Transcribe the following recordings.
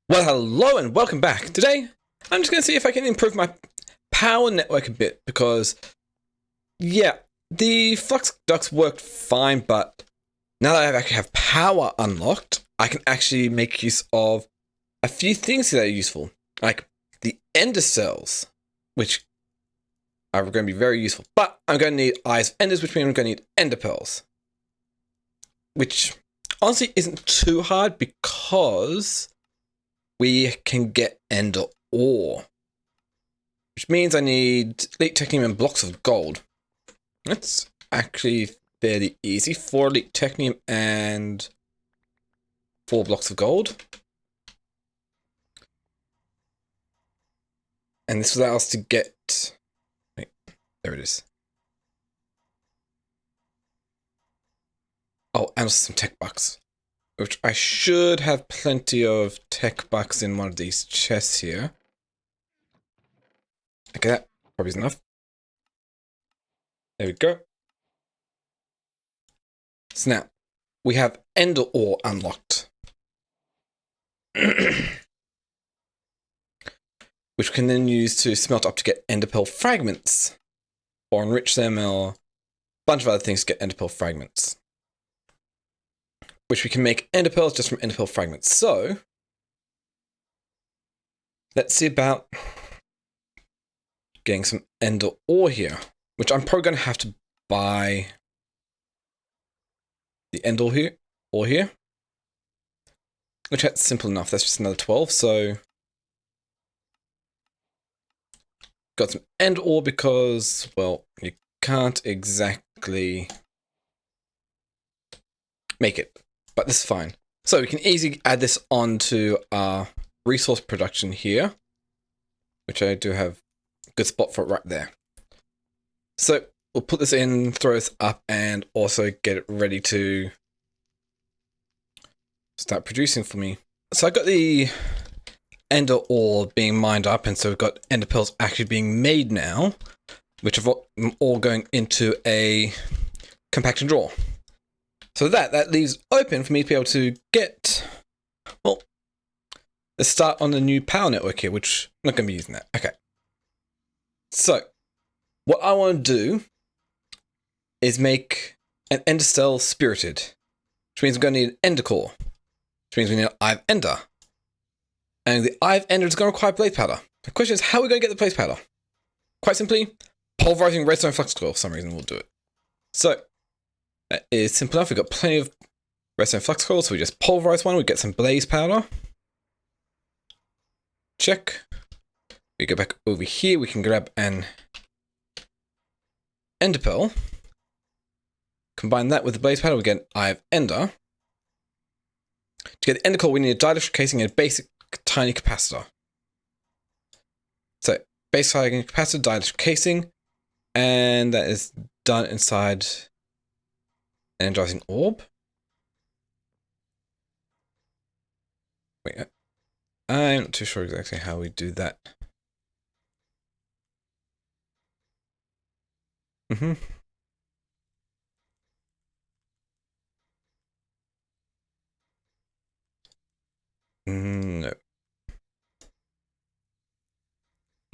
Well, hello and welcome back. Today, I'm just going to see if I can improve my power network a bit because, yeah, the flux ducts worked fine, but now that I actually have power unlocked, I can actually make use of a few things that are useful, like the ender cells, which are going to be very useful. But I'm going to need eyes of enders, which means I'm going to need ender pearls, which honestly isn't too hard because we can get ender ore, which means I need elite technium and blocks of gold. That's actually fairly easy. 4 elite technium and 4 blocks of gold. And this allows us to get... Wait, there it is. Oh, and also some tech bucks, which I should have plenty of tech bucks in one of these chests here. Okay, that probably is enough. There we go. So now, we have ender ore unlocked. Which we can then use to smelt up to get ender pearl fragments. Or enrich them, or a bunch of other things to get ender pearl fragments. Which we can make ender pearls just from ender pearl fragments. So, let's see about getting some ender ore here. Which I'm probably going to have to buy the ender ore here. Which that's simple enough. That's just another 12. So, got some ender ore because, well, you can't exactly make it. But this is fine. So we can easily add this onto our resource production here. Which I do have a good spot for it right there. So we'll put this in, throw this up, and also get it ready to start producing for me. So I got the ender ore being mined up, and so we've got ender pearls actually being made now, which are all going into a compaction drawer. So that leaves open for me to be able to get, well, let's start on the new power network here, which I'm not going to be using that. Okay. So, what I want to do is make an ender cell spirited, which means we're going to need an ender core, which means we need an eye of ender. And the eye of ender is going to require blaze powder. The question is, how are we going to get the blaze powder? Quite simply, pulverizing redstone flux core for some reason will do it. So, that is simple enough. We've got plenty of redstone flux core, so we just pulverize one, we get some blaze powder. Check. We go back over here, we can grab an ender pearl. Combine that with the blaze powder, we get an eye of ender. To get the ender core, we need a dielectric casing and a basic tiny capacitor. So, basic tiny capacitor, dielectric casing, and that is done inside energizing orb. Wait, I'm not too sure exactly how we do that. No.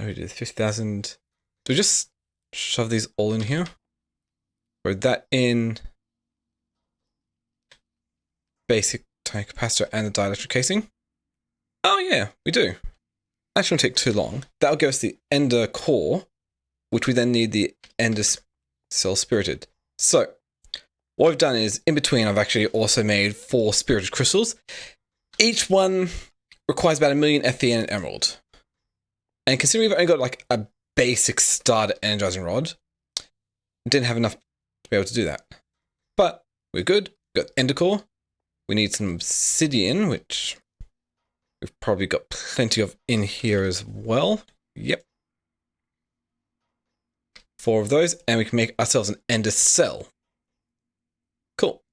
Oh, we did 50,000. So we just shove these all in here. Throw that in. Basic tiny capacitor and the dielectric casing. Oh yeah, we do. That shouldn't take too long. That'll give us the ender core, which we then need the ender cell spirited. So, what I've done is, in between, I've actually also made 4 spirited crystals. Each one requires about 1 million FE and an emerald. And considering we've only got like a basic starter energizing rod, didn't have enough to be able to do that. But we're good. We've got ender core. We need some obsidian, which we've probably got plenty of in here as well. Yep. 4 of those, and we can make ourselves an ender cell. Cool.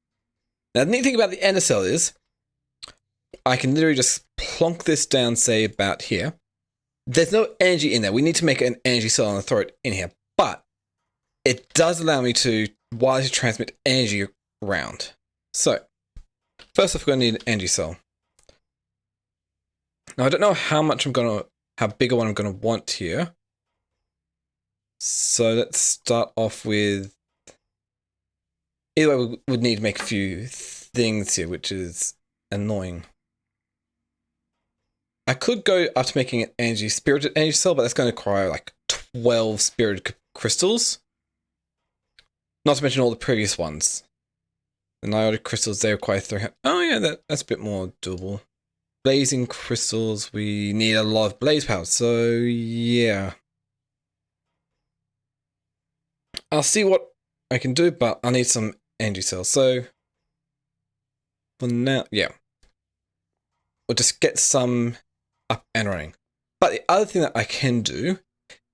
Now, the neat thing about the ender cell is, I can literally just plonk this down, say, about here. There's no energy in there. We need to make an energy cell and throw it in here. But it does allow me to wirelessly transmit energy around. So, first off, we're going to need an energy cell. Now I don't know how big a one I'm gonna want here. So let's start off with. Either way, we would need to make a few things here, which is annoying. I could go up to making an spirited energy cell, but that's going to require like 12 spirited crystals. Not to mention all the previous ones. The niotic crystals, they require 300. Oh yeah, that's a bit more doable. Blazing crystals, we need a lot of blaze power, so yeah. I'll see what I can do, but I need some energy cells. So for now, yeah. We'll just get some up and running. But the other thing that I can do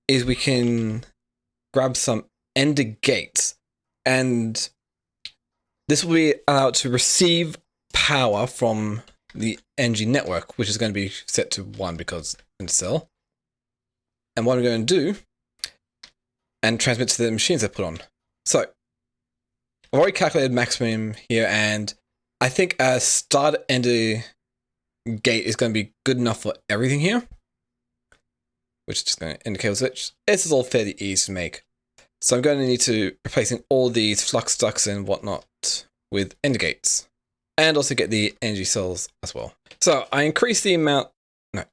is we can grab some ender gates, and this will be allowed to receive power from the energy network, which is going to be set to 1 because in cell. And what I'm going to do, and transmit to the machines I put on. So I've already calculated maximum here, and I think a start ender gate is going to be good enough for everything here, which is just going to indicate a switch. This is all fairly easy to make. So I'm going to need to replacing all these flux ducts and whatnot with ender gates, and also get the energy cells as well. So I increased the amount. No.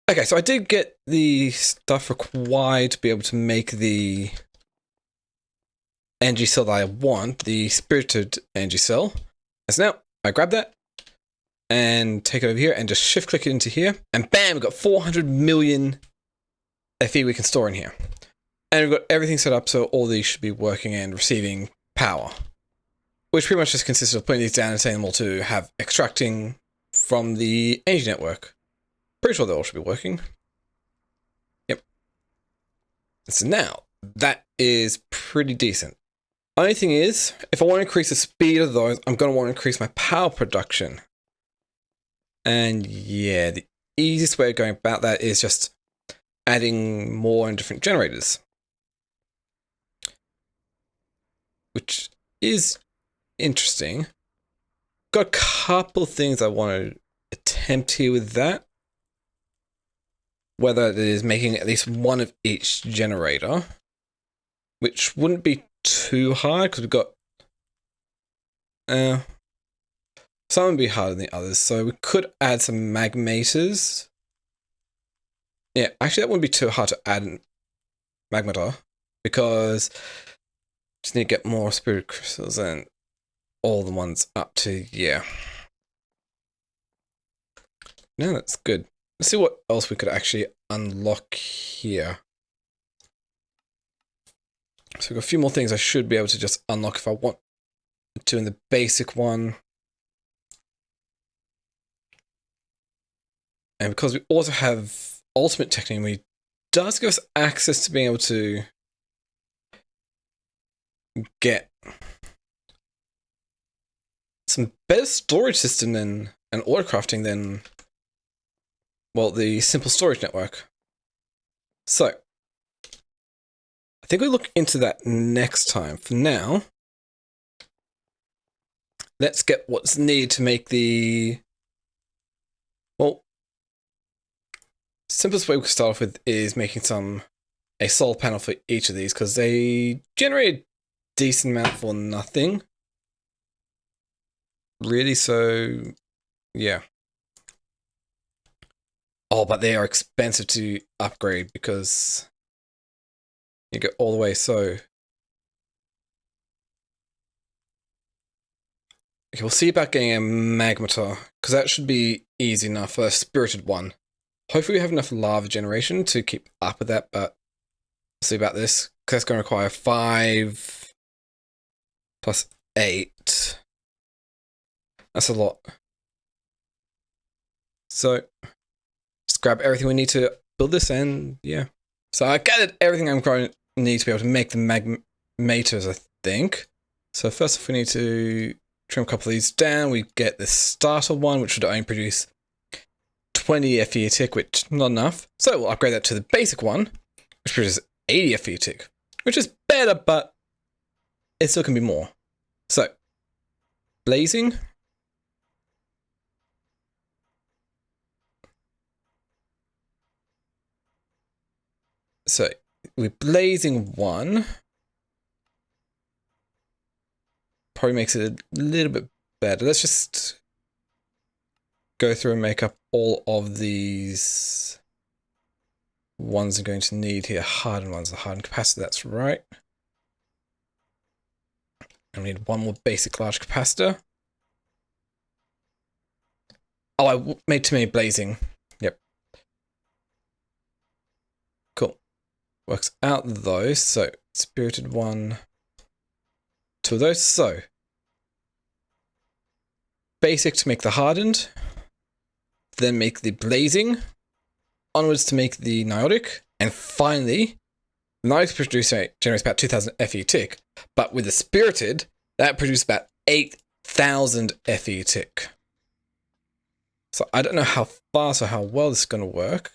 Okay, so I did get the stuff required to be able to make the energy cell that I want, the spirited energy cell. And so now I grab that and take it over here and just shift click it into here, and bam, we've got 400 million FE we can store in here. And we've got everything set up so all these should be working and receiving power, which pretty much just consists of putting these down and setting them all to have extracting from the energy network. Pretty sure they all should be working. Yep. So now, that is pretty decent. Only thing is, if I want to increase the speed of those, I'm going to want to increase my power production. And yeah, the easiest way of going about that is just adding more and different generators, which is interesting. Got a couple things I want to attempt here with that. Whether it is making at least one of each generator, which wouldn't be too hard because we've got some would be harder than the others. So we could add some magmators. Yeah, actually that wouldn't be too hard to add in magmator, because just need to get more spirit crystals and all the ones up to, yeah. No, that's good. Let's see what else we could actually unlock here. So we've got a few more things I should be able to just unlock if I want to in the basic one. And because we also have ultimate technique, we does give us access to being able to get some better storage system and auto crafting than, well, the simple storage network. So I think we'll look into that next time. For now, let's get what's needed to make the, well, simplest way we can start off with is making a solar panel for each of these, because they generate a decent amount for nothing. Really, so yeah. Oh, but they are expensive to upgrade because you go all the way, so. Okay, we'll see about getting a magmator, because that should be easy enough, a spirited one. Hopefully we have enough lava generation to keep up with that, but we'll see about this, because that's going to require 5 plus 8. That's a lot. So, just grab everything we need to build this, and yeah. So I gathered everything I'm going to need to be able to make the magmators, I think. So first off, we need to trim a couple of these down. We get the starter one, which should only produce 20 FE a tick, which is not enough. So we'll upgrade that to the basic one, which produces 80 FE a tick, which is better, but it still can be more. So, blazing. So we're blazing one. Probably makes it a little bit better. Let's just go through and make up all of these ones I'm going to need here. Hardened ones, the hardened capacitor, that's right. I need one more basic large capacitor. Oh, I made too many blazing. Yep. Cool. Works out those. So, spirited one. Two of those. So, basic to make the hardened. Then make the blazing. Onwards to make the niotic. And finally, the niotic producer generates about 2000 FE tick. But with the spirited, that produces about 8000 FE tick. So I don't know how fast or how well this is going to work.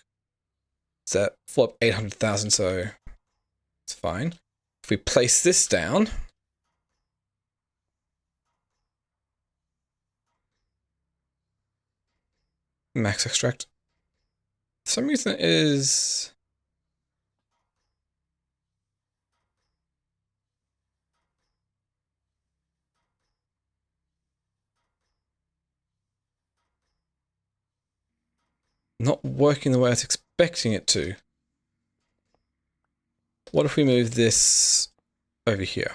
It's at full up 800,000, so it's fine. If we place this down, max extract. For some reason it is not working the way I was expecting it to. What if we move this over here?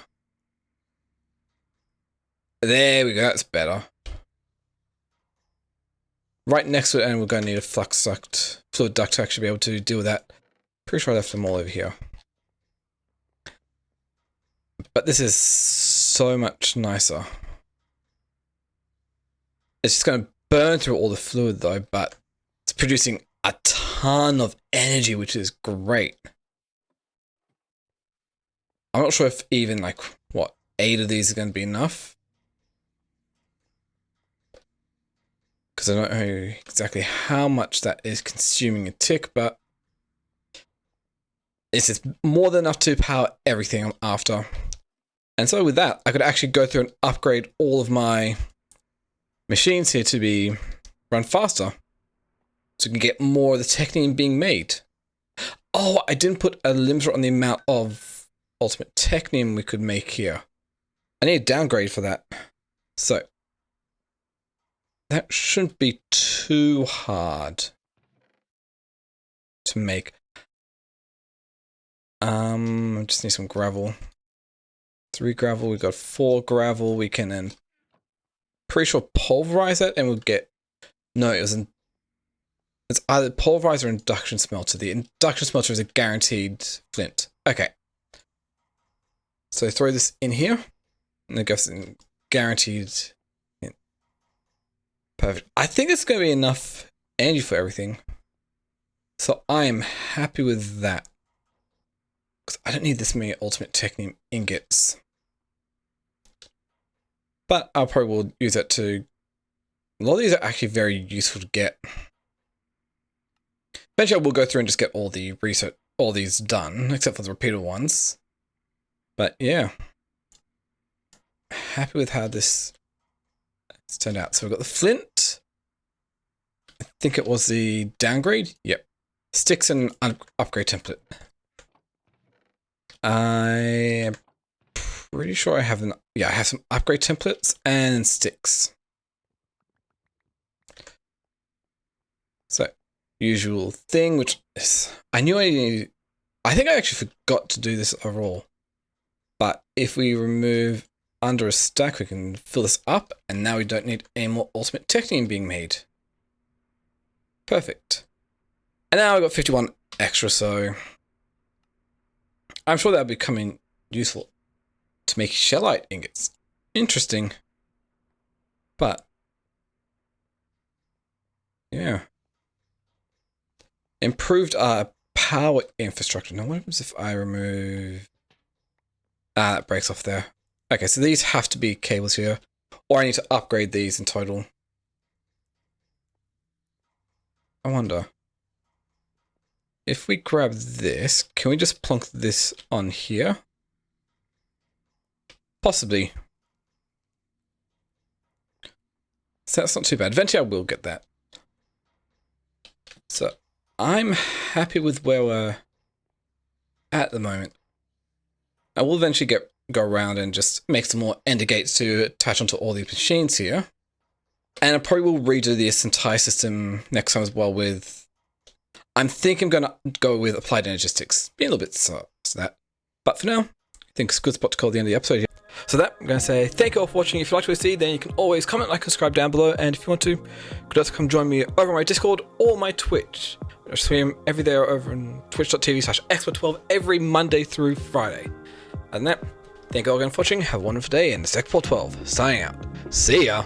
There we go, that's better. Right next to it, and we're going to need a flux sucked fluid duct to actually be able to deal with that. Pretty sure I left them all over here. But this is so much nicer. It's just going to burn through all the fluid though, but it's producing a ton of energy, which is great. I'm not sure if even like, what, 8 of these are going to be enough. Because I don't know exactly how much that is consuming a tick, but it's just more than enough to power everything I'm after. And so with that, I could actually go through and upgrade all of my machines here to be run faster. So we can get more of the technium being made. Oh, I didn't put a limiter on the amount of ultimate technium we could make here. I need a downgrade for that. So that shouldn't be too hard to make. I just need some gravel. 3 gravel, we got 4 gravel. We can then pretty sure pulverize it and we'll get, no, it's either pulverize or induction smelter. The induction smelter is a guaranteed flint. Okay. So throw this in here and it goes in guaranteed. Perfect. I think it's going to be enough energy for everything. So I am happy with that. Because I don't need this many ultimate technium ingots. But I probably will use that to... A lot of these are actually very useful to get. Eventually I will go through and just get all the research, all these done, except for the repeated ones. But yeah. Happy with how this has turned out. So we've got the flint. I think it was the downgrade. Yep. Sticks and upgrade template. I am pretty sure I have I have some upgrade templates and sticks. So, usual thing, which is, I knew I needed, I think I actually forgot to do this overall. But if we remove under a stack, we can fill this up, and now we don't need any more ultimate technium being made. Perfect. And now I've got 51 extra, so I'm sure that'll be coming useful to make shellite ingots. Interesting. But yeah. Improved power infrastructure. Now what happens if I remove... that breaks off there. Okay, so these have to be cables here. Or I need to upgrade these in total. I wonder. If we grab this, can we just plonk this on here? Possibly. So that's not too bad. Eventually I will get that. So I'm happy with where we're at the moment. I will eventually go around and just make some more ender gates to attach onto all these machines here. And I probably will redo this entire system next time as well with... I'm thinking I'm going to go with applied energistics. Be a little bit so that. But for now, I think it's a good spot to call the end of the episode here. So that, I'm going to say thank you all for watching. If you like what you see, then you can always comment, like, subscribe down below. And if you want to, you could also come join me over on my Discord or my Twitch. I stream every day over on twitch.tv/expert12 every Monday through Friday. And that, thank you all again for watching. Have a wonderful day, and it's Techopolis 12 signing out. See ya!